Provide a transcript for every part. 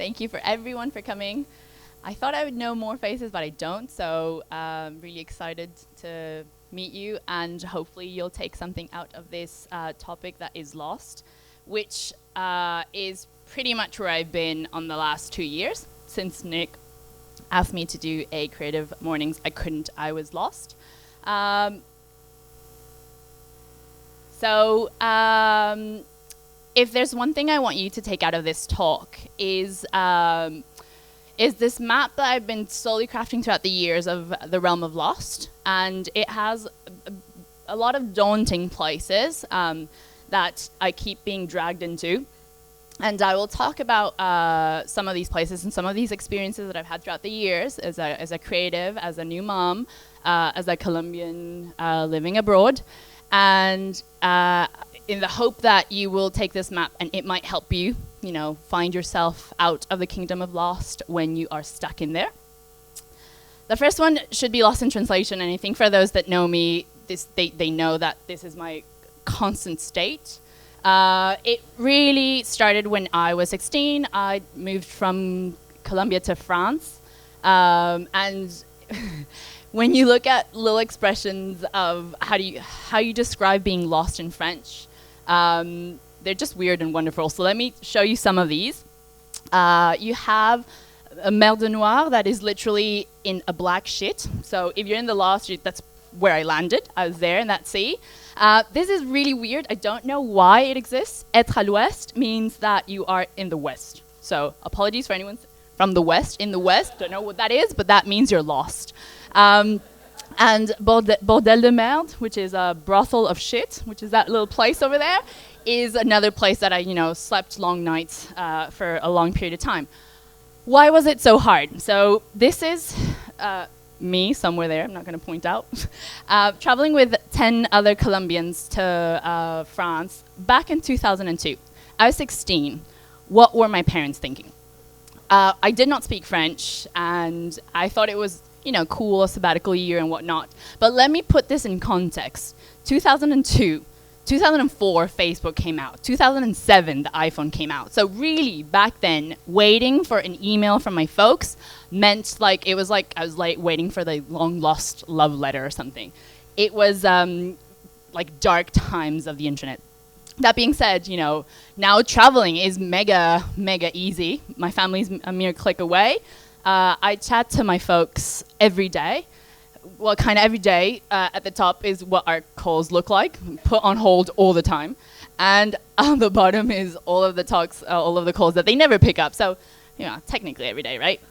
Thank you for everyone for coming. I thought I would know more faces, but I don't, so I'm really excited to meet you, and hopefully you'll take something out of this topic that is lost, which is pretty much where I've been on the last 2 years. Since Nick asked me to do a Creative Mornings, I was lost. If there's one thing I want you to take out of this talk is this map that I've been slowly crafting throughout the years of the realm of Lost, and it has a lot of daunting places that I keep being dragged into. And I will talk about some of these places and some of these experiences that I've had throughout the years as a creative, as a new mom, as a Colombian living abroad, and in the hope that you will take this map and it might help you, find yourself out of the kingdom of Lost when you are stuck in there. The first one should be lost in translation, and I think for those that know me, they know that this is my constant state. It really started when I was 16. I moved from Colombia to France, and when you look at little expressions of how you describe being lost in French, they're just weird and wonderful. So let me show you some of these. You have a mer de noir that is literally in a black shit. So if you're in the Lost, that's where I landed. I was there in that sea. This is really weird. I don't know why it exists. Être à l'ouest means that you are in the west. So apologies for anyone from the west. In the west, don't know what that is, but that means you're lost. And Bordel de Merde, which is a brothel of shit, which is that little place over there, is another place that I, slept long nights for a long period of time. Why was it so hard? So this is me somewhere there, I'm not going to point out, traveling with 10 other Colombians to France back in 2002. I was 16. What were my parents thinking? I did not speak French, and I thought it was cool, a sabbatical year and whatnot. But let me put this in context. 2002, 2004, Facebook came out. 2007, the iPhone came out. So really, back then, waiting for an email from my folks meant I was waiting for the long-lost love letter or something. It was dark times of the internet. That being said, now traveling is mega, mega easy. My family's a mere click away. I chat to my folks every day. Well, kind of every day. At the top is what our calls look like, put on hold all the time. And on the bottom is all of the talks, all of the calls that they never pick up. So, technically every day, right?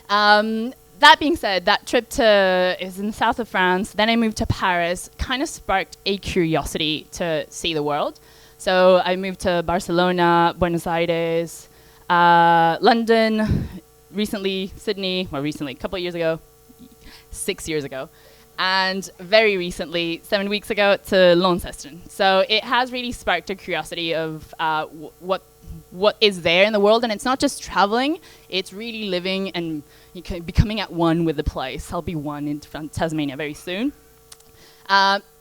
That being said, that trip is in the south of France. Then I moved to Paris, kind of sparked a curiosity to see the world. So I moved to Barcelona, Buenos Aires, London, recently Sydney, a couple of years ago, 6 years ago, and very recently, 7 weeks ago, to Launceston. So it has really sparked a curiosity of what is there in the world, and it's not just traveling, it's really living and becoming at one with the place. I'll be one in Tasmania very soon.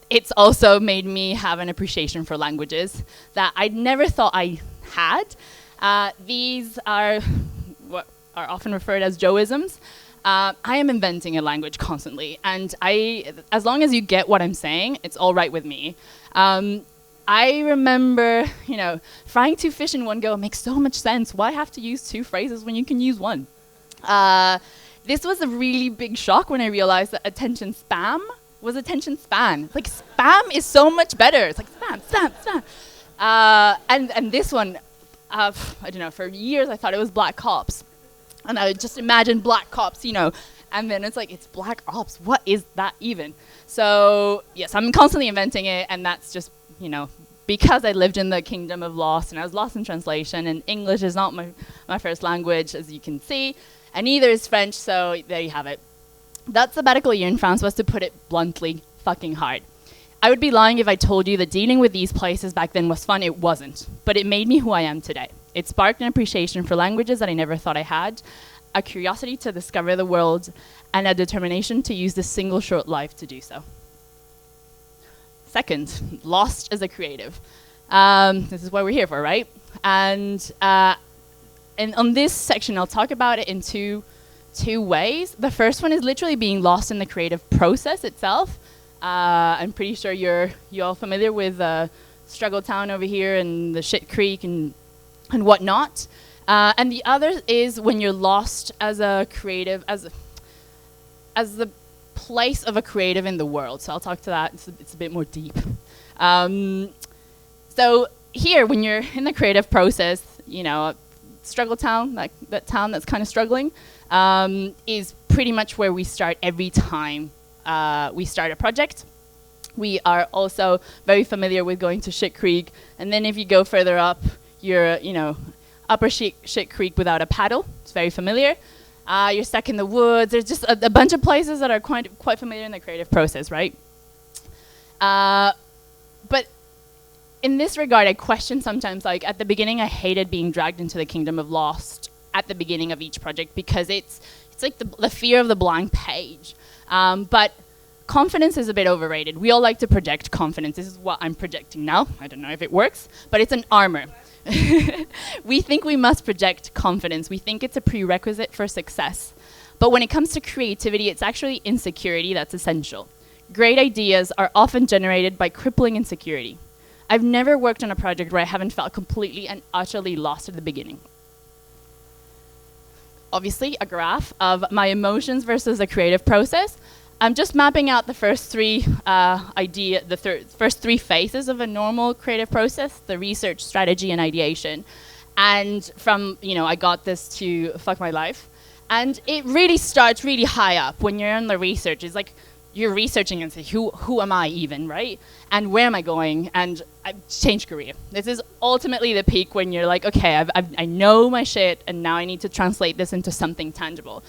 It's also made me have an appreciation for languages that I never thought I had. These are what are often referred as Joisms. I am inventing a language constantly, and as long as you get what I'm saying, it's all right with me. I remember, frying 2 fish in one go makes so much sense. Why have to use 2 phrases when you can use one? This was a really big shock when I realized that attention spam was attention span. Spam is so much better. It's spam. And this one, I don't know, for years I thought it was black cops. And I would just imagine black cops, and then it's black ops. What is that even? So, yes, I'm constantly inventing it, and that's just, because I lived in the kingdom of Lost, and I was lost in translation, and English is not my first language, as you can see, and neither is French, so there you have it. That sabbatical year in France was, to put it bluntly, fucking hard. I would be lying if I told you that dealing with these places back then was fun. It wasn't, but it made me who I am today. It sparked an appreciation for languages that I never thought I had, a curiosity to discover the world, and a determination to use this single short life to do so. Second, lost as a creative. This is what we're here for, right? And And on this section, I'll talk about it in two ways. The first one is literally being lost in the creative process itself. I'm pretty sure you're all familiar with Struggle Town over here and the Shit Creek and whatnot. And the other is when you're lost as a creative, as the place of a creative in the world. So I'll talk to that. It's a bit more deep. So here, when you're in the creative process, you know, Struggle Town, like that town that's kind of struggling, is pretty much where we start every time we start a project. We are also very familiar with going to Shit Creek, and then if you go further up, you're, you know, Upper Shit Creek without a paddle. It's very familiar. You're stuck in the woods. There's just a bunch of places that are quite familiar in the creative process, right? But in this regard, I question sometimes, like at the beginning, I hated being dragged into the kingdom of Lost at the beginning of each project because it's like the fear of the blank page. But confidence is a bit overrated. We all like to project confidence. This is what I'm projecting now. I don't know if it works, but it's an armor. We think we must project confidence. We think it's a prerequisite for success. But when it comes to creativity, it's actually insecurity that's essential. Great ideas are often generated by crippling insecurity. I've never worked on a project where I haven't felt completely and utterly lost at the beginning. Obviously, a graph of my emotions versus the creative process. I'm just mapping out the first three first three phases of a normal creative process: the research, strategy, and ideation. And from, you know, I got this to fuck my life. And it really starts really high up when you're in the research. It's like you're researching and say, who am I even, right? And where am I going? And I've changed career. This is ultimately the peak when you're like, okay, I know my shit, and now I need to translate this into something tangible.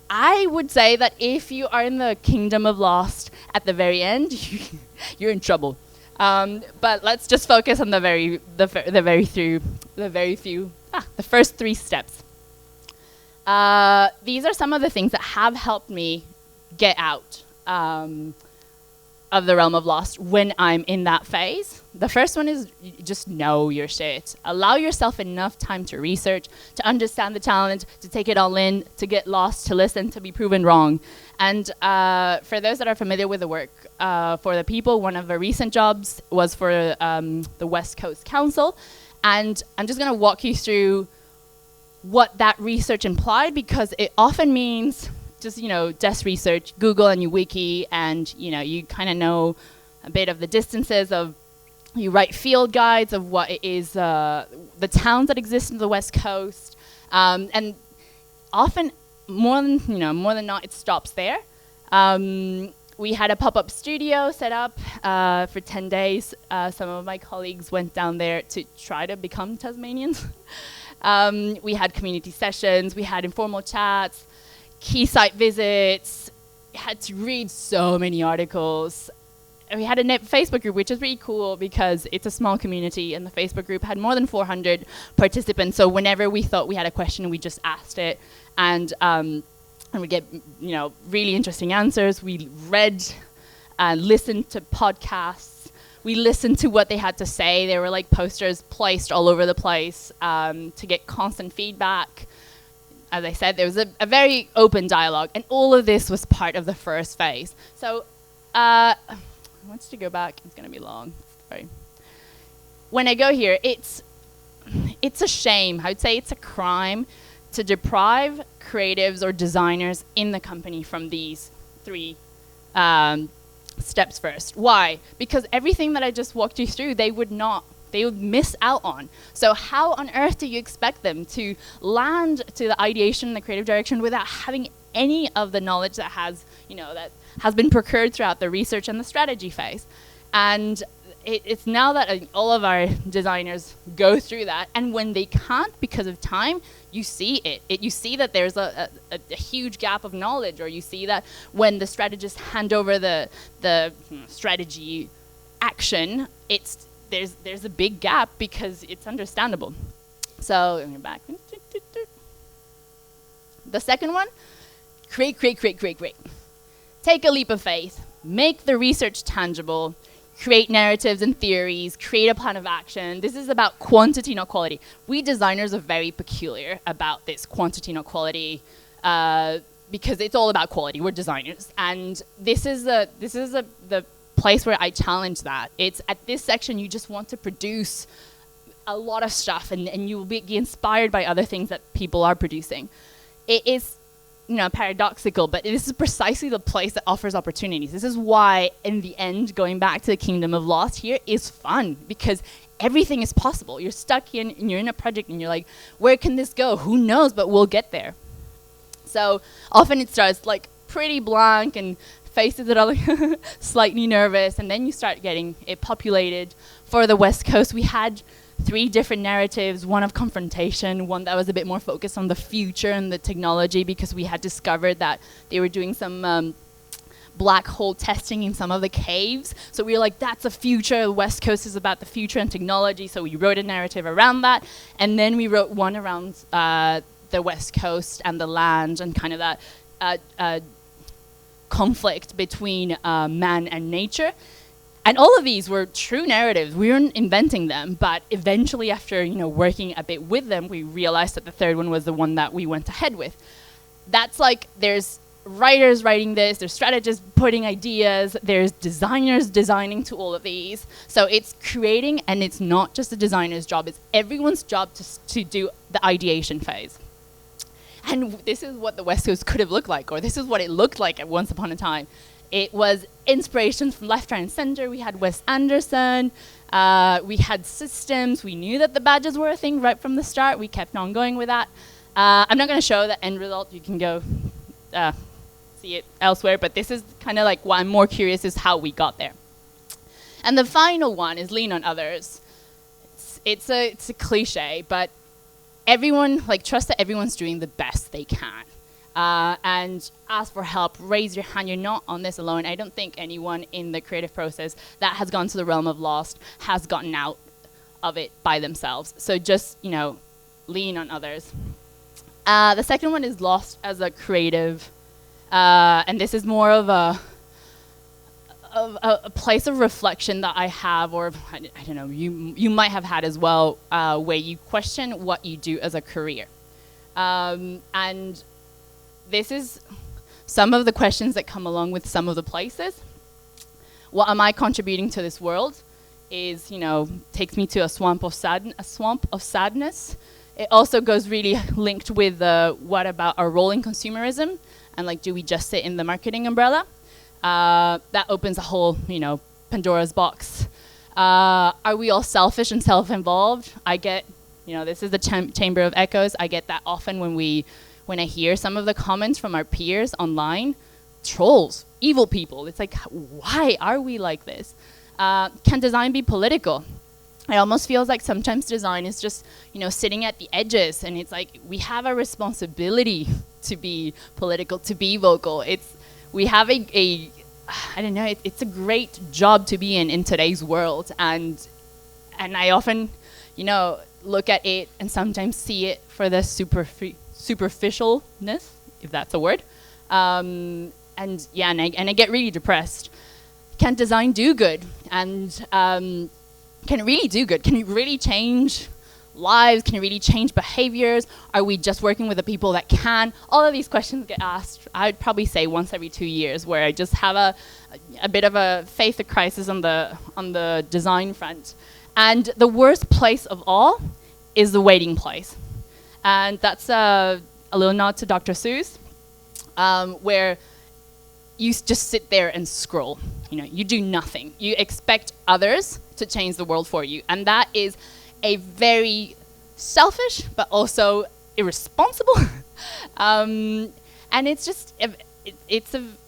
I would say that if you are in the kingdom of Lost at the very end, you're in trouble. But let's just focus on the first three steps. These are some of the things that have helped me get out of the realm of Lost when I'm in that phase. The first one is just know your shit. Allow yourself enough time to research, to understand the challenge, to take it all in, to get lost, to listen, to be proven wrong. And for those that are familiar with the work for the people, one of the recent jobs was for the West Coast Council. And I'm just going to walk you through what that research implied, because it often means just, you know, desk research, Google and you wiki, and, you know, you kind of know a bit of the distances of, you write field guides of what it is, the towns that exist in the West Coast, and often more than not, it stops there. We had a pop-up studio set up for 10 days. Some of my colleagues went down there to try to become Tasmanians. We had community sessions, we had informal chats, key site visits, had to read so many articles. And we had a Facebook group, which is really cool because it's a small community, and the Facebook group had more than 400 participants. So whenever we thought we had a question, we just asked it, and we get, you know, really interesting answers. We read and listened to podcasts. We listened to what they had to say. There were like posters placed all over the place to get constant feedback. As I said, there was a very open dialogue, and all of this was part of the first phase. So I want you to go back. It's going to be long. Sorry. When I go here, it's a shame. I would say it's a crime to deprive creatives or designers in the company from these three steps first. Why? Because everything that I just walked you through, they would miss out on. So how on earth do you expect them to land to the ideation and the creative direction without having any of the knowledge that has been procured throughout the research and the strategy phase? And it's now that all of our designers go through that, and when they can't because of time, you see it. You see that there's a huge gap of knowledge, or you see that when the strategists hand over the strategy action, there's a big gap because it's understandable. So let me go back. The second one, create. Take a leap of faith. Make the research tangible. create narratives and theories, create a plan of action. This is about quantity, not quality. We designers are very peculiar about this quantity, not quality, because it's all about quality. We're designers, and this is the place where I challenge that. It's at this section you just want to produce a lot of stuff, and you will be inspired by other things that people are producing. It is, paradoxical, but this is precisely the place that offers opportunities. This is why, in the end, going back to the Kingdom of Lost here is fun, because everything is possible. You're stuck in, and you're in a project, and you're like, where can this go? Who knows, but we'll get there. So often it starts like pretty blank and faces that are like slightly nervous, and then you start getting it populated. For the West Coast, we had 3 different narratives, one of confrontation, one that was a bit more focused on the future and the technology, because we had discovered that they were doing some black hole testing in some of the caves. So we were like, that's the future. The West Coast is about the future and technology. So we wrote a narrative around that. And then we wrote one around the West Coast and the land, and kind of that conflict between man and nature. And all of these were true narratives. We weren't inventing them, but eventually, after working a bit with them, we realized that the third one was the one that we went ahead with. That's like, there's writers writing this, there's strategists putting ideas, there's designers designing to all of these. So it's creating, and it's not just the designer's job, it's everyone's job to do the ideation phase. And this is what the West Coast could have looked like, or this is what it looked like at once upon a time. It was inspirations from left, right, and center. We had Wes Anderson. We had systems. We knew that the badges were a thing right from the start. We kept on going with that. I'm not going to show the end result. You can go see it elsewhere. But this is kind of like what I'm more curious is how we got there. And the final one is lean on others. It's a cliche, but everyone, trust that everyone's doing the best they can. And ask for help, raise your hand. You're not on this alone. I don't think anyone in the creative process that has gone to the realm of Lost has gotten out of it by themselves. So just, lean on others. The second one is Lost as a creative. And this is more of a place of reflection that I have, or I don't know, you might have had as well, where you question what you do as a career. And this is some of the questions that come along with some of the places. What am I contributing to this world? Is, takes me to a swamp of sadness. It also goes really linked with what about our role in consumerism, and do we just sit in the marketing umbrella? That opens a whole, Pandora's box. Are we all selfish and self-involved? I get, this is the chamber of echoes. I get that often when I hear some of the comments from our peers online. Trolls, evil people. It's like, why are we like this? Can design be political? It almost feels like sometimes design is just, sitting at the edges, and it's like we have a responsibility to be political, to be vocal. We have I don't know, it's a great job to be in today's world, and I often, look at it and sometimes see it for the superficialness, if that's a word, and I get really depressed. Can design do good? And can it really do good? Can it really change lives? Can it really change behaviors? Are we just working with the people that can? All of these questions get asked, I'd probably say once every 2 years, where I just have a bit of a faith crisis on the design front. And the worst place of all is the waiting place. And that's a little nod to Dr. Seuss, where you just sit there and scroll. You do nothing. You expect others to change the world for you. And that is a very selfish, but also irresponsible. And it's just,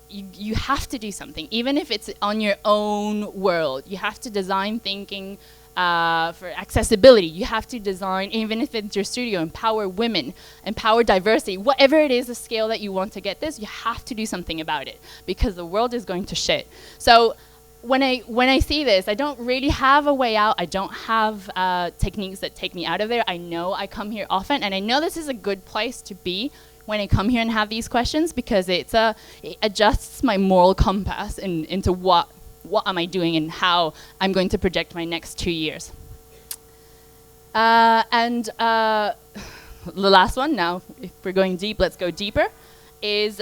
you have to do something. Even if it's on your own world, you have to design thinking for accessibility. You have to design, even if it's your studio, empower women, empower diversity, whatever it is, the scale that you want to get this, you have to do something about it, because the world is going to shit. So when I see this, I don't really have a way out. I don't have techniques that take me out of there. I know I come here often, and I know this is a good place to be when I come here and have these questions, because it adjusts my moral compass into what what am I doing and how I'm going to project my next 2 years. The last one, now if we're going deep, let's go deeper, is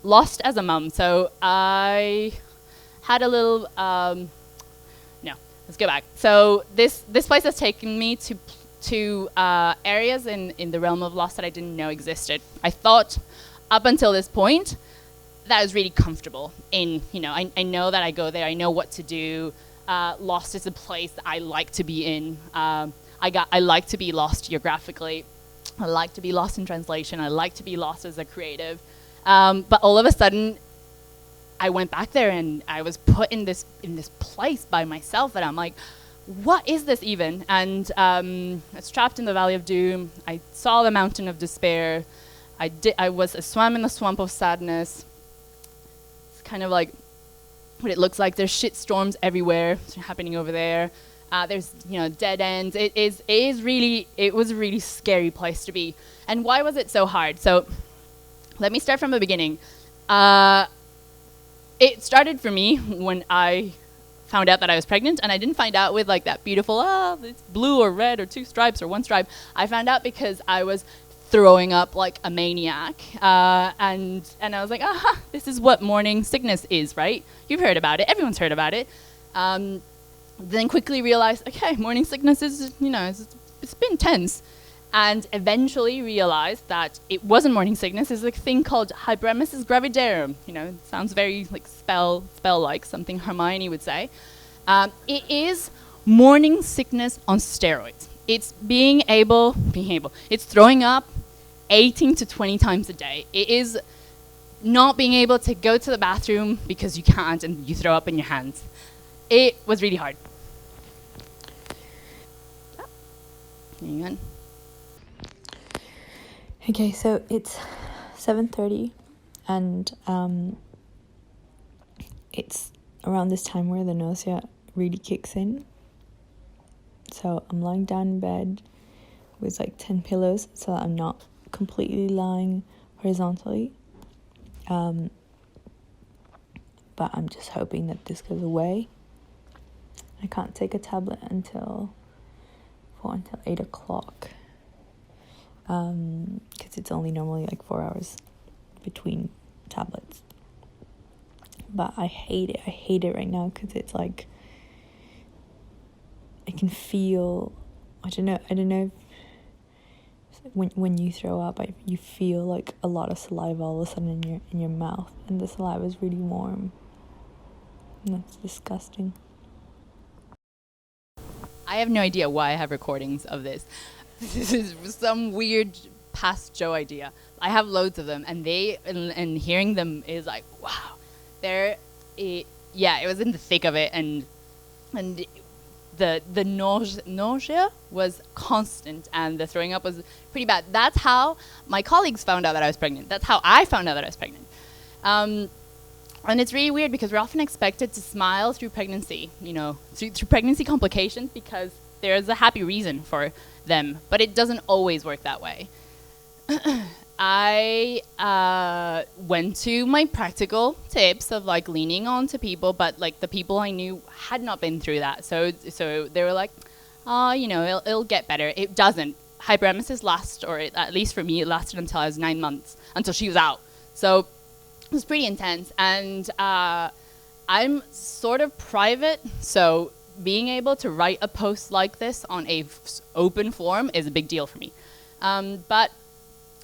lost as a mum. So I had a little, no, let's go back. So this place has taken me to areas in the realm of loss that I didn't know existed. I thought up until this point that I was really comfortable in, I know that I go there, I know what to do. Lost is a place that I like to be in. I like to be lost geographically. I like to be lost in translation. I like to be lost as a creative. But all of a sudden, I went back there and I was put in this place by myself that I'm like, what is this even? And I was trapped in the Valley of Doom. I saw the Mountain of Despair. I swam in the Swamp of Sadness. It's kind of like what it looks like. There's shit storms everywhere happening over there. There's dead ends. It was a really scary place to be. And why was it so hard? So let me start from the beginning. It started for me when I found out that I was pregnant, and I didn't find out with like that beautiful, it's blue or red or 2 stripes or 1 stripe. I found out because I was throwing up like a maniac, and I was like, this is what morning sickness is, right? You've heard about it. Everyone's heard about it. Then quickly realized, okay, morning sickness is, it's been tense. And eventually realized that it wasn't morning sickness. It's a thing called hyperemesis gravidarum. It sounds very like spell-like, something Hermione would say. It is morning sickness on steroids. It's it's throwing up 18 to 20 times a day. It is not being able to go to the bathroom because you can't and you throw up in your hands. It was really hard. Hang on. Okay, so it's 7:30, and it's around this time where the nausea really kicks in. So I'm lying down in bed with like 10 pillows, so that I'm not completely lying horizontally. But I'm just hoping that this goes away. I can't take a tablet until 8 o'clock. Because it's only normally like 4 hours between tablets. But I hate it right now because it's like I can feel, I don't know if when you throw up, you feel like a lot of saliva all of a sudden in your mouth, and the saliva is really warm, and that's disgusting. I have no idea why I have recordings of this. This is some weird past Joe idea. I have loads of them, and and hearing them is like, wow. It was in the thick of it, and the nausea was constant, and the throwing up was pretty bad. That's how my colleagues found out that I was pregnant. That's how I found out that I was pregnant. And it's really weird because we're often expected to smile through pregnancy, through pregnancy complications, because there's a happy reason for them, but it doesn't always work that way. I went to my practical tips of like leaning on to people, but like the people I knew had not been through that. So they were like, it'll get better. It doesn't. Hyperemesis lasts, or at least for me, it lasted until I was 9 months, until she was out. So it was pretty intense. And I'm sort of private, so being able to write a post like this on a open forum is a big deal for me. But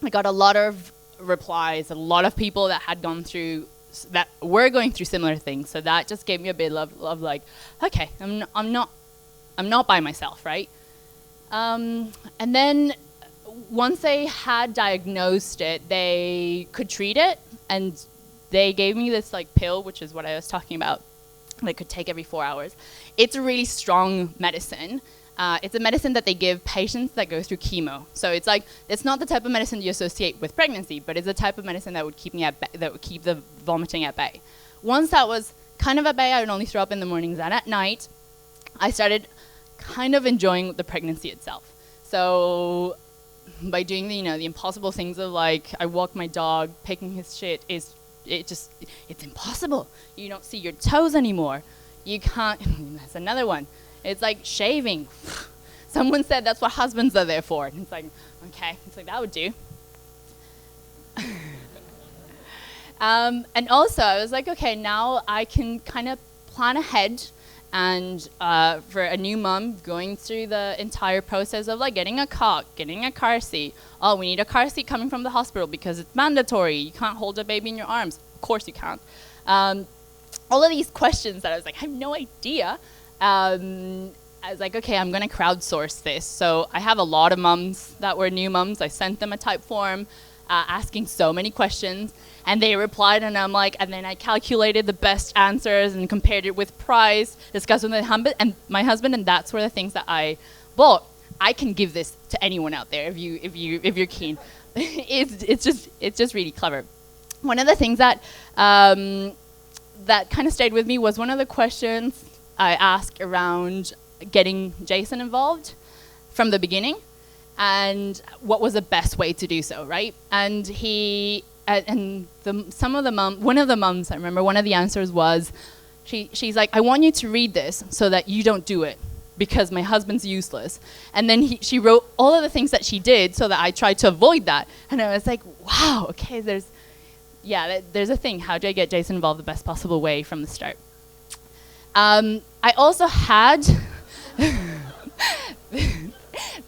I got a lot of replies, a lot of people that had that were going through similar things. So that just gave me a bit of like, okay, I'm not by myself, right? And then once they had diagnosed it, they could treat it, and they gave me this like pill, which is what I was talking about, that I could take every 4 hours. It's a really strong medicine. It's a medicine that they give patients that go through chemo. So it's not the type of medicine you associate with pregnancy, but it's a type of medicine that would keep the vomiting at bay. Once that was kind of at bay, I would only throw up in the mornings, and at night, I started kind of enjoying the pregnancy itself. So by doing the impossible things of like, I walk my dog, picking his shit, it's impossible. You don't see your toes anymore. You can't, that's another one. It's like shaving. Someone said that's what husbands are there for. And it's like, okay, it's like, that would do. And also, I was like, okay, now I can kind of plan ahead. And for a new mom, going through the entire process of like getting a cot, getting a car seat. Oh, we need a car seat coming from the hospital because it's mandatory. You can't hold a baby in your arms. Of course you can't. All of these questions that I was like, I have no idea. I was like, okay, I'm going to crowdsource this. So I have a lot of mums that were new mums. I sent them a type form asking so many questions. And they replied, and I'm like, and then I calculated the best answers and compared it with price, discussed with my husband, and that's where the things that I bought. I can give this to anyone out there if you're keen. It's just really clever. One of the things that that kind of stayed with me was one of the questions I asked around getting Jason involved from the beginning, and what was the best way to do so, right? And one of the mums, I remember one of the answers was, she's like, I want you to read this so that you don't do it because my husband's useless. And then she wrote all of the things that she did so that I tried to avoid that. And I was like, wow, okay, there's a thing. How do I get Jason involved the best possible way from the start? I also had,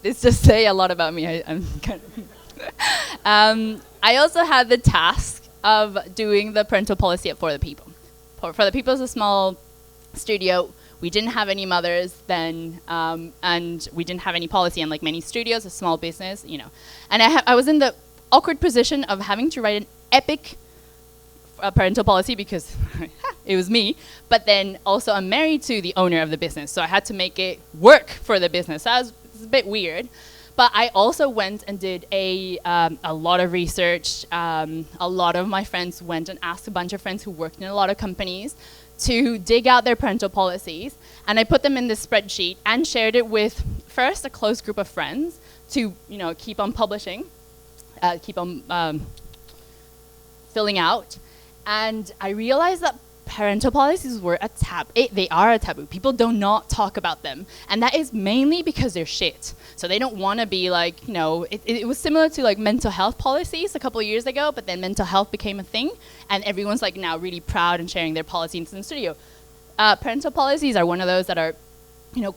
this just say a lot about me. I also had the task of doing the parental policy at For the People. For the People is a small studio. We didn't have any mothers then, and we didn't have any policy. And like many studios, a small business, And I was in the awkward position of having to write an epic parental policy because it was me. But then also I'm married to the owner of the business, so I had to make it work for the business. So it's a bit weird. But I also went and did a lot of research. A lot of my friends went and asked a bunch of friends who worked in a lot of companies to dig out their parental policies. And I put them in this spreadsheet and shared it with, first, a close group of friends to keep on publishing, keep on filling out. And I realized that parental policies were a taboo. They are a taboo. People do not talk about them. And that is mainly because they're shit. So they don't want to be like, it was similar to like mental health policies a couple of years ago, but then mental health became a thing. And everyone's like now really proud and sharing their policies in the studio. Parental policies are one of those that are,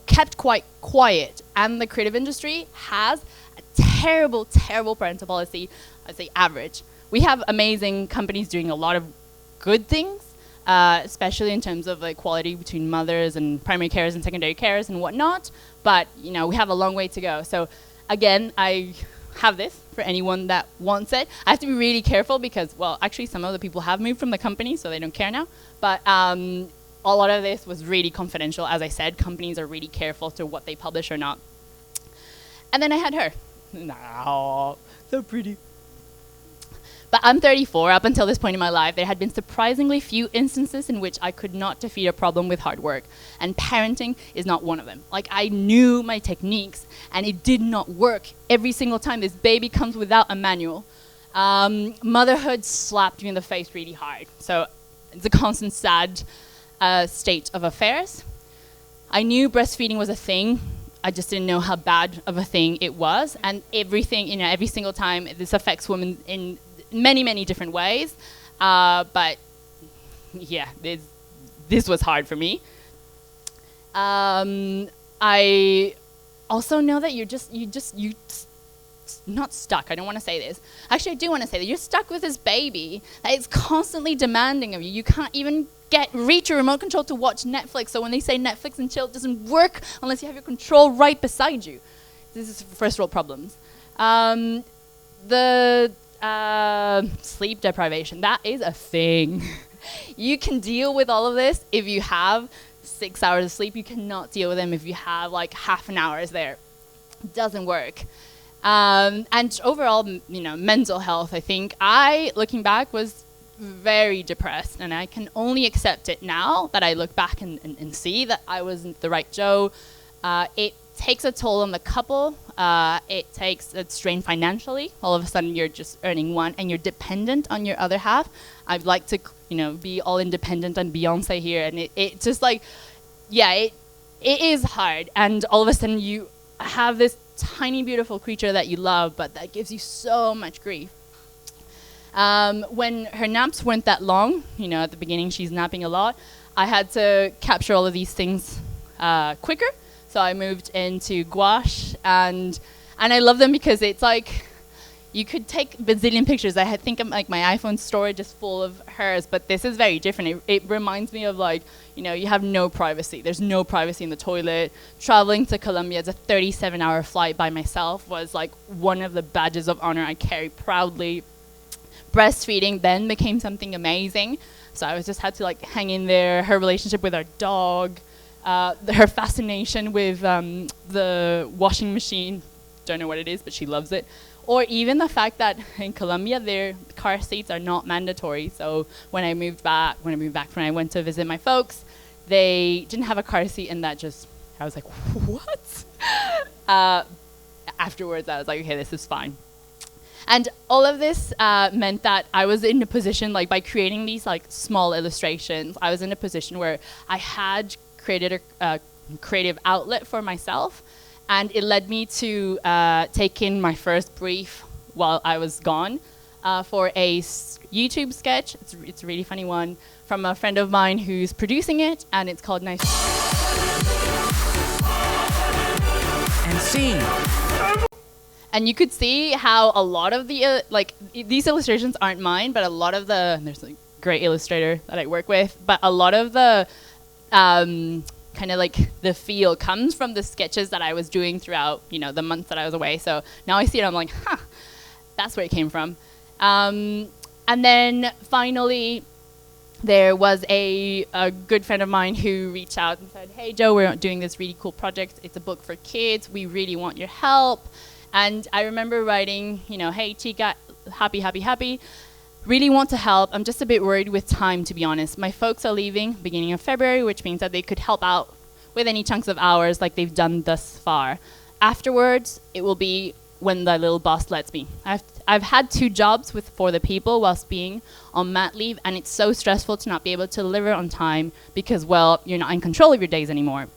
kept quite quiet. And the creative industry has a terrible, terrible parental policy. I'd say average. We have amazing companies doing a lot of good things. Especially in terms of like equality between mothers and primary carers and secondary carers and whatnot. But, we have a long way to go. So, again, I have this for anyone that wants it. I have to be really careful because, well, actually some of the people have moved from the company, so they don't care now. But a lot of this was really confidential. As I said, companies are really careful to what they publish or not. And then I had her. No, so pretty. But I'm 34. Up until this point in my life, there had been surprisingly few instances in which I could not defeat a problem with hard work. And parenting is not one of them. Like, I knew my techniques, and it did not work every single time. This baby comes without a manual. Motherhood slapped me in the face really hard. So it's a constant sad state of affairs. I knew breastfeeding was a thing. I just didn't know how bad of a thing it was. And everything, every single time, this affects women in many, many different ways. But yeah, this was hard for me. I also know that you're not stuck. I don't want to say this. Actually, I do want to say that you're stuck with this baby that is constantly demanding of you. You can't even reach your remote control to watch Netflix. So when they say Netflix and chill, it doesn't work unless you have your control right beside you. This is first world problems. Sleep deprivation, that is a thing. You can deal with all of this if you have 6 hours of sleep. You cannot deal with them if you have like half an hour is there. It doesn't work. And overall, mental health, I think looking back, was very depressed, and I can only accept it now that I look back and see that I wasn't the right Joe. It takes a toll on the couple. It takes a strain financially. All of a sudden, you're just earning one, and you're dependent on your other half. I'd like to, be all independent and Beyonce here, and it just like, yeah, it is hard, and all of a sudden you have this tiny beautiful creature that you love, but that gives you so much grief. When her naps weren't that long, you know, at the beginning she's napping a lot, I had to capture all of these things quicker. So I moved into gouache, and I love them because it's like you could take bazillion pictures. I think like my iPhone storage is full of hers, but this is very different. It reminds me of like, you know, you have no privacy. There's no privacy in the toilet. Traveling to Colombia, it's a 37-hour flight by myself, was like one of the badges of honor I carry proudly. Breastfeeding then became something amazing. So I was just had to like hang in there. Her relationship with our dog, her fascination with the washing machine. Don't know what it is, but she loves it. Or even the fact that in Colombia, their car seats are not mandatory. So when I went to visit my folks, they didn't have a car seat, and that just, I was like, what? Afterwards, I was like, okay, this is fine. And all of this meant that I was in a position, like by creating these like small illustrations, I was in a position where I had created a creative outlet for myself. And it led me to take in my first brief while I was gone for a YouTube sketch. It's a really funny one from a friend of mine who's producing it, and it's called Nice. And scene. And you could see how a lot of the, these illustrations aren't mine, but a lot of there's a great illustrator that I work with, but a lot of the kind of like the feel comes from the sketches that I was doing throughout, you know, the months that I was away. So now I see it, I'm like, that's where it came from. And then finally, there was a good friend of mine who reached out and said, hey, Jo, we're doing this really cool project. It's a book for kids. We really want your help. And I remember writing, you know, hey, Chica, happy. Really want to help. I'm just a bit worried with time, to be honest. My folks are leaving beginning of February, which means that they could help out with any chunks of hours like they've done thus far. Afterwards, it will be when the little boss lets me. I've had 2 jobs for the people whilst being on mat leave, and it's so stressful to not be able to deliver on time because, well, you're not in control of your days anymore.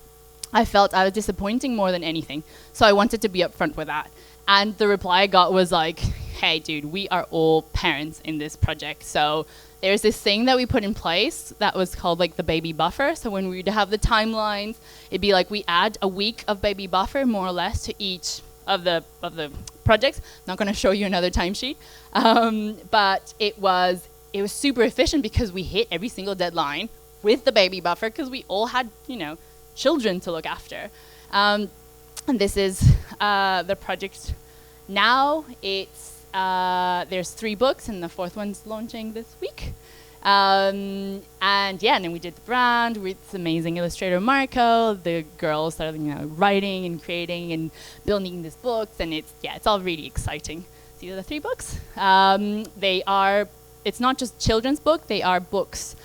I felt I was disappointing more than anything, so I wanted to be upfront with that. And the reply I got was like, hey, dude, we are all parents in this project. So there's this thing that we put in place that was called like the baby buffer. So when we'd have the timelines, it'd be like we add a week of baby buffer more or less to each of the projects. Not going to show you another timesheet, but it was super efficient because we hit every single deadline with the baby buffer because we all had, you know, children to look after. And this is the project now. It's there's 3 books, and the 4th one's launching this week. And then we did the brand with this amazing illustrator Marco. The girls that are, you know, writing and creating and building these books, and it's all really exciting. These are the 3 books. It's not just children's book. They are books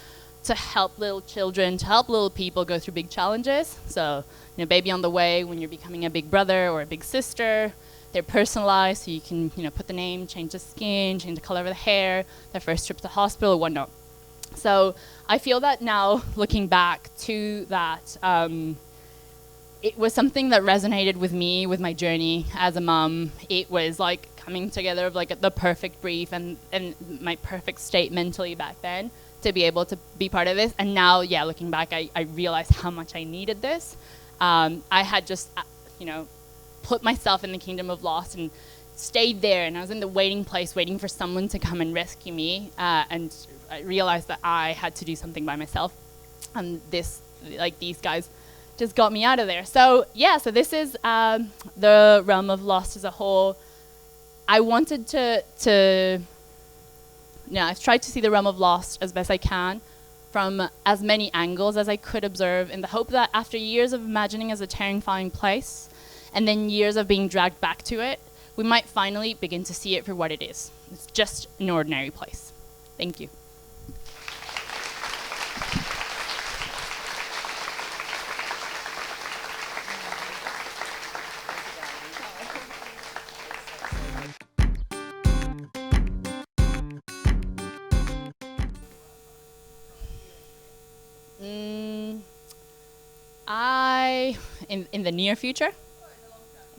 to help little children, to help little people go through big challenges. So, you know, baby on the way when you're becoming a big brother or a big sister. They're personalized, so you can, you know, put the name, change the skin, change the color of the hair, their first trip to the hospital, whatnot. So I feel that now, looking back to that, it was something that resonated with me, with my journey as a mum. It was like coming together of like the perfect brief and my perfect state mentally back then to be able to be part of this. And now, yeah, looking back, I realized how much I needed this. I had just, you know, put myself in the kingdom of lost and stayed there, and I was in the waiting place waiting for someone to come and rescue me, and I realized that I had to do something by myself, and these guys just got me out of there. So yeah, so this is the realm of lost as a whole. I wanted I've tried to see the realm of lost as best I can from as many angles as I could observe, in the hope that after years of imagining as a terrifying place, and then years of being dragged back to it, we might finally begin to see it for what it is. It's just an ordinary place. Thank you. in the near future,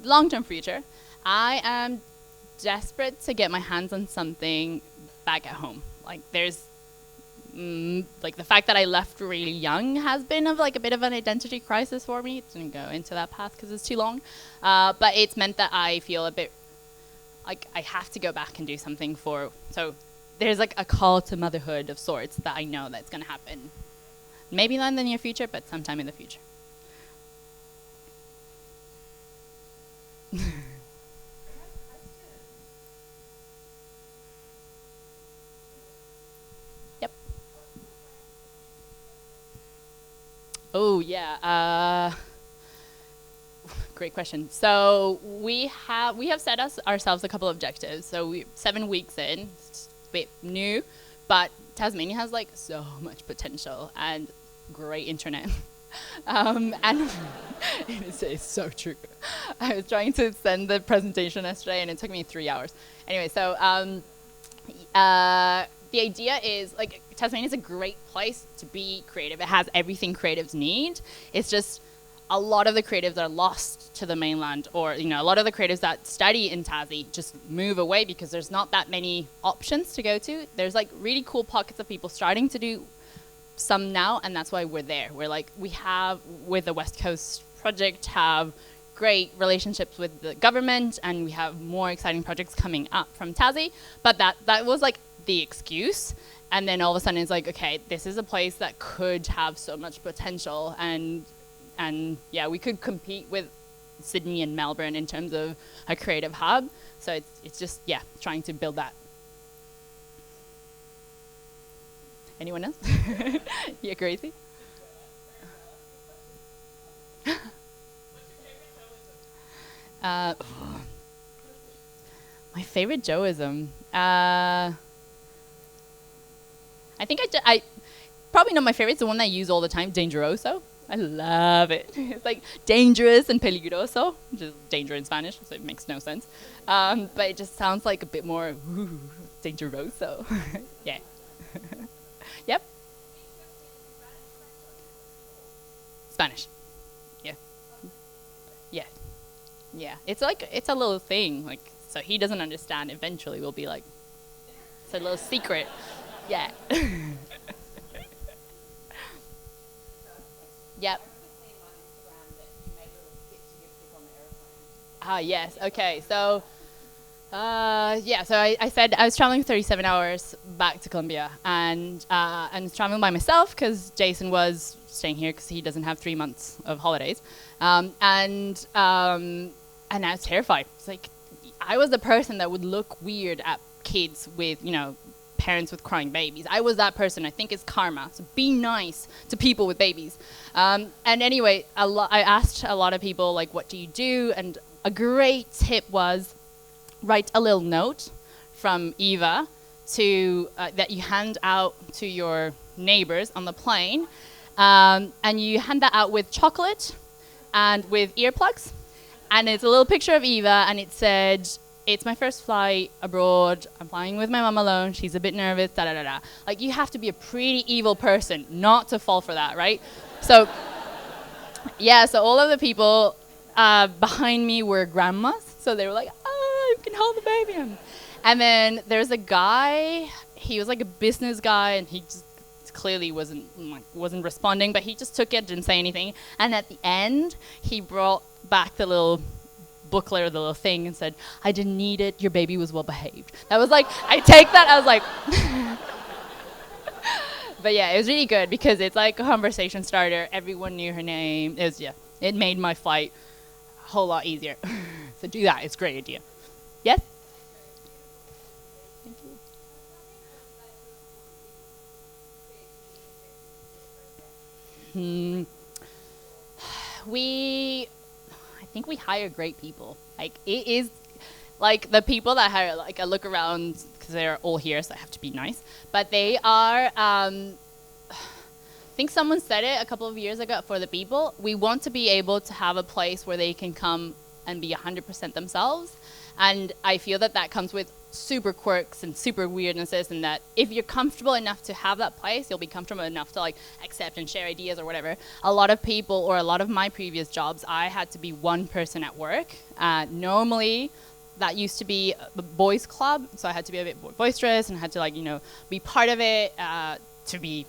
long-term future, I am desperate to get my hands on something back at home. Like there's like the fact that I left really young has been of like a bit of an identity crisis for me. Didn't go into that path because it's too long, but it's meant that I feel a bit like I have to go back and do something for. So there's like a call to motherhood of sorts that I know that's going to happen. Maybe not in the near future, but sometime in the future. Yep. Oh, yeah. Great question. So we have set ourselves a couple of objectives. So 7 weeks in, it's a bit new, but Tasmania has like so much potential and great internet. And it's so true. I was trying to send the presentation yesterday and it took me 3 hours. Anyway, so the idea is like Tasmania is a great place to be creative. It has everything creatives need. It's just a lot of the creatives are lost to the mainland, or a lot of the creatives that study in Tassie just move away because there's not that many options to go to. There's like really cool pockets of people starting to do some now, and that's why we're there. We're like, we have with the West Coast project have great relationships with the government, and we have more exciting projects coming up from Tassie. But that was like the excuse, and then all of a sudden it's like, okay, this is a place that could have so much potential, and yeah, we could compete with Sydney and Melbourne in terms of a creative hub. So it's just, yeah, trying to build that. Anyone else? You're crazy? My favorite Joeism. I think I probably not my favorite. It's the one that I use all the time, Dangeroso. I love it. It's like dangerous and peligroso, which is danger in Spanish, so it makes no sense. But it just sounds like a bit more dangeroso. Yeah. Yep. Spanish. Yeah. Yeah. Yeah. It's like, it's a little thing. Like, so he doesn't understand. Eventually we'll be like, it's a little secret. Yeah. Yep. Yes. Okay. So, yeah. So I said I was traveling 37 hours back to Colombia, and traveling by myself because Jason was staying here because he doesn't have 3 months of holidays, and I was terrified. It's like I was the person that would look weird at kids with parents with crying babies. I was that person. I think it's karma. So be nice to people with babies. And anyway, I asked a lot of people, like, what do you do? And a great tip was write a little note from Eva that you hand out to your neighbors on the plane. And you hand that out with chocolate and with earplugs. And it's a little picture of Eva, and it said, "It's my first flight abroad. I'm flying with my mom alone. She's a bit nervous, da da da da." Like, you have to be a pretty evil person not to fall for that, right? So, yeah, so all of the people behind me were grandmas. So they were like, "Oh, you can hold the baby." And then there's a guy, he was like a business guy, and he just clearly wasn't responding, but he just took it, didn't say anything. And at the end, he brought back the little booklet or the little thing and said, "I didn't need it. Your baby was well behaved." That was like, I take that. I was like, but yeah, it was really good because it's like a conversation starter. Everyone knew her name. It made my flight a whole lot easier. So do that. It's a great idea. Yes? Thank you. I think we hire great people. Like, it is, like, the people that hire, like, I look around, because they're all here, so I have to be nice, but they are, I think someone said it a couple of years ago, for the people, we want to be able to have a place where they can come and be 100% themselves, and I feel that comes with super quirks and super weirdnesses, and that if you're comfortable enough to have that place, you'll be comfortable enough to like accept and share ideas or whatever. A lot of people, or a lot of my previous jobs, I had to be one person at work. Normally that used to be a boys club, so I had to be a bit more boisterous and had to like, you know, be part of it to be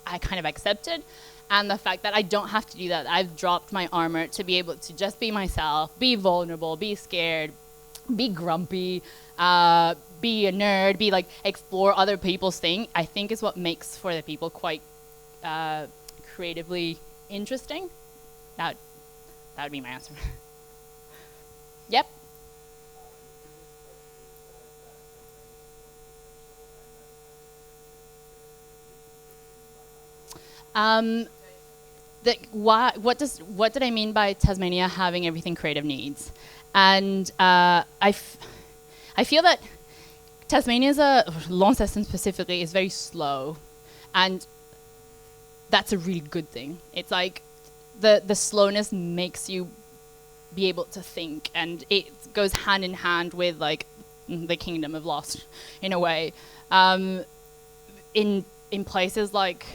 kind of accepted. And the fact that I don't have to do that, I've dropped my armor to be able to just be myself, be vulnerable, be scared, be grumpy, be a nerd, be like explore other people's thing, I think is what makes for the people quite creatively interesting. That would be my answer. Yep. What did I mean by Tasmania having everything creative needs? And I feel that Tasmania's Launceston specifically is very slow, and that's a really good thing. It's like the slowness makes you be able to think, and it goes hand in hand with like the Kingdom of Lost in a way. In places like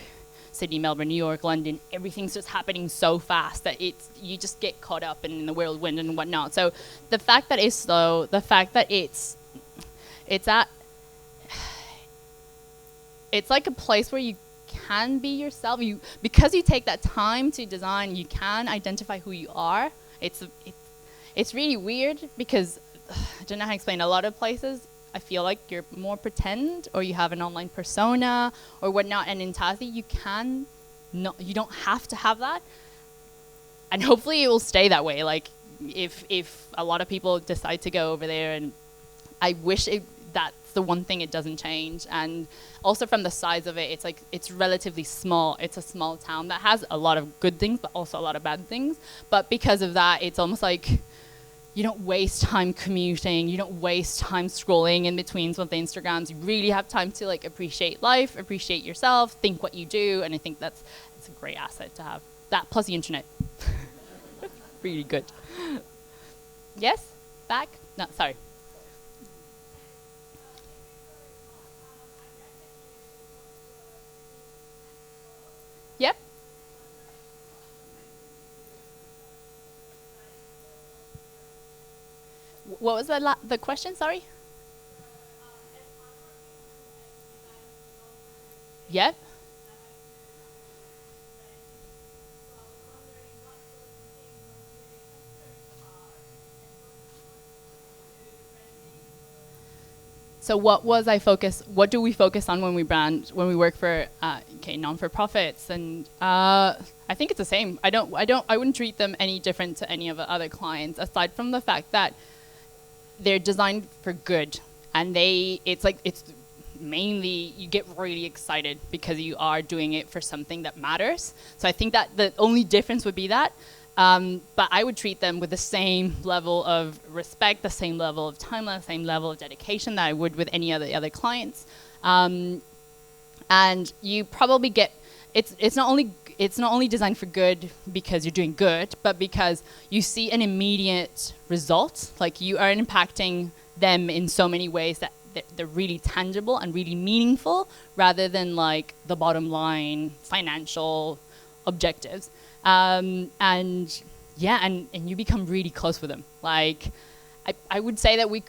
Sydney, Melbourne, New York, London, everything's just happening so fast that you just get caught up in the whirlwind and whatnot. So the fact that it's slow, the fact that it's like a place where you can be yourself. Because you take that time to design, you can identify who you are. It's really weird because I don't know how to explain. A lot of places, I feel like you're more pretend, or you have an online persona or whatnot. And in Tassie, you don't have to have that. And hopefully it will stay that way. Like if a lot of people decide to go over there, and I wish that's the one thing it doesn't change. And also from the size of it, it's relatively small. It's a small town that has a lot of good things, but also a lot of bad things. But because of that, it's almost like you don't waste time commuting. You don't waste time scrolling in between some of the Instagrams. You really have time to like appreciate life, appreciate yourself, think what you do. And I think it's a great asset to have. That plus the internet. Really good. Yes? Back? No, sorry. Yep. What was the question? Sorry. Yep. So what do we focus on when we work for non-for-profits? And I think it's the same. I wouldn't treat them any different to any of the other clients, aside from the fact that they're designed for good, and it's mainly you get really excited because you are doing it for something that matters. So I think that the only difference would be that. But I would treat them with the same level of respect, the same level of time, the same level of dedication that I would with any other clients. And you probably get it's not only designed for good because you're doing good, but because you see an immediate result. Like you are impacting them in so many ways that they're really tangible and really meaningful, rather than like the bottom line financial objectives. And you become really close with them. Like I would say that we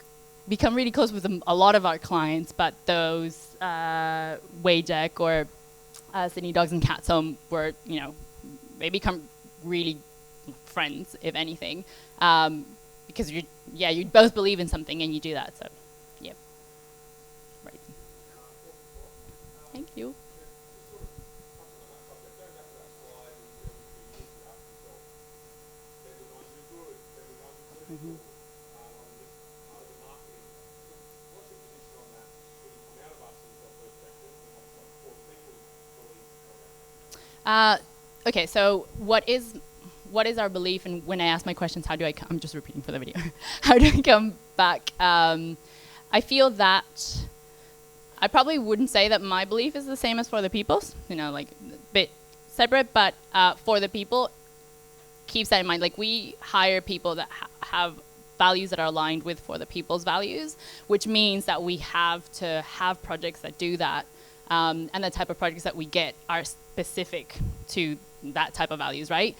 become really close with a lot of our clients, but those Waydeck or Sydney Dogs and Cats Home were, they become really friends, if anything, because you both believe in something and you do that. So, yeah, right. Thank you. Mm-hmm. Okay, so what is our belief? And when I ask my questions, I'm just repeating for the video. How do I come back? I feel that I probably wouldn't say that my belief is the same as for the people's, like a bit separate, but for the people, keeps that in mind. Like we hire people that have values that are aligned with For the People's values, which means that we have to have projects that do that. And the type of projects that we get are specific to that type of values, right?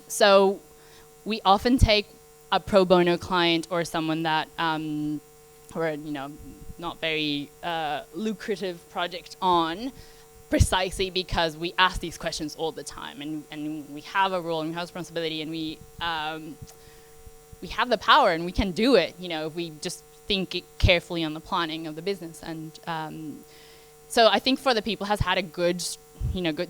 So we often take a pro bono client or someone that, or not very lucrative project on, precisely because we ask these questions all the time, and we have a role and we have responsibility, and we have the power and we can do it, if we just think it carefully on the planning of the business. And so I think For the People has had a good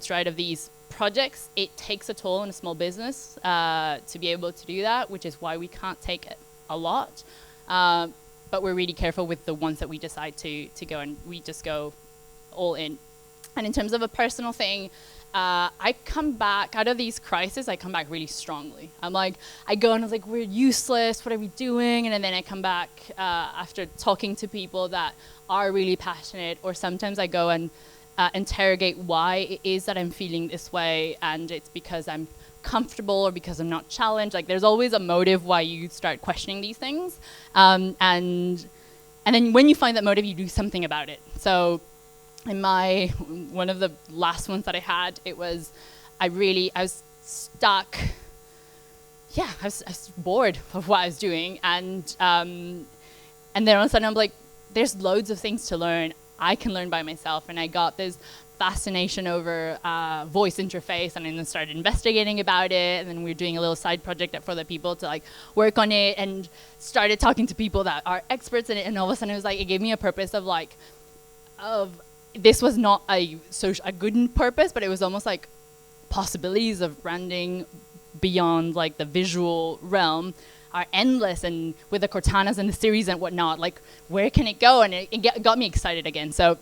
stride of these projects. It takes a toll on a small business to be able to do that, which is why we can't take it a lot. But we're really careful with the ones that we decide to go, and we just go all in. And in terms of a personal thing, I come back out of these crises. I come back really strongly. I go and I was like, we're useless. What are we doing? And then I come back after talking to people that are really passionate, or sometimes I go and interrogate why it is that I'm feeling this way, and it's because I'm comfortable or because I'm not challenged. Like, there's always a motive why you start questioning these things, and then when you find that motive, you do something about it. So in one of the last ones that I had, it was, I was stuck. Yeah, I was bored of what I was doing, and then all of a sudden I'm like, there's loads of things to learn. I can learn by myself, and I got this fascination over voice interface, and then started investigating about it, and then we were doing a little side project For the People to work on it, and started talking to people that are experts in it, and all of a sudden it gave me a purpose of this was not a good purpose, but it was almost like possibilities of branding beyond the visual realm are endless, and with the Cortanas and the series and whatnot, where can it go? And it got me excited again. So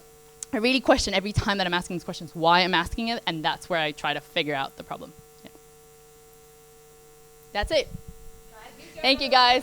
I really question every time that I'm asking these questions why I'm asking it, and that's where I try to figure out the problem. Yeah. That's it. Thank you, guys.